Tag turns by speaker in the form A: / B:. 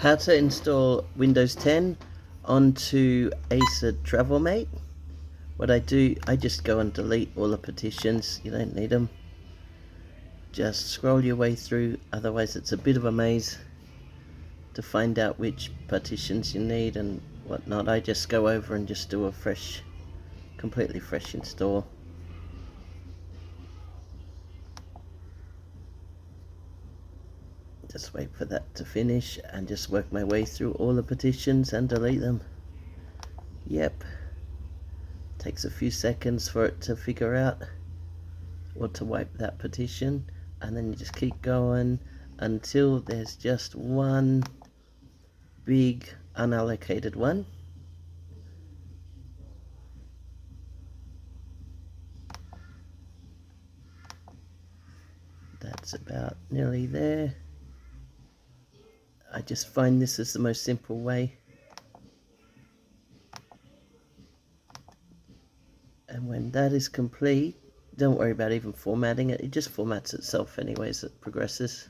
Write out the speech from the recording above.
A: How to install Windows 10 onto Acer Travelmate. What I do, I just go and delete all the partitions. You don't need them. Just scroll your way through, otherwise it's a bit of a maze to find out which partitions you need and whatnot. I just go over and just do a completely fresh install. Just wait for that to finish and just work my way through all the partitions and delete them. Yep. Takes a few seconds for it to figure out or to wipe that partition, and then you just keep going until there's just one big unallocated one. That's about nearly there. I just find this is the most simple way. And when that is complete, don't worry about even formatting it. It just formats itself anyway as it progresses.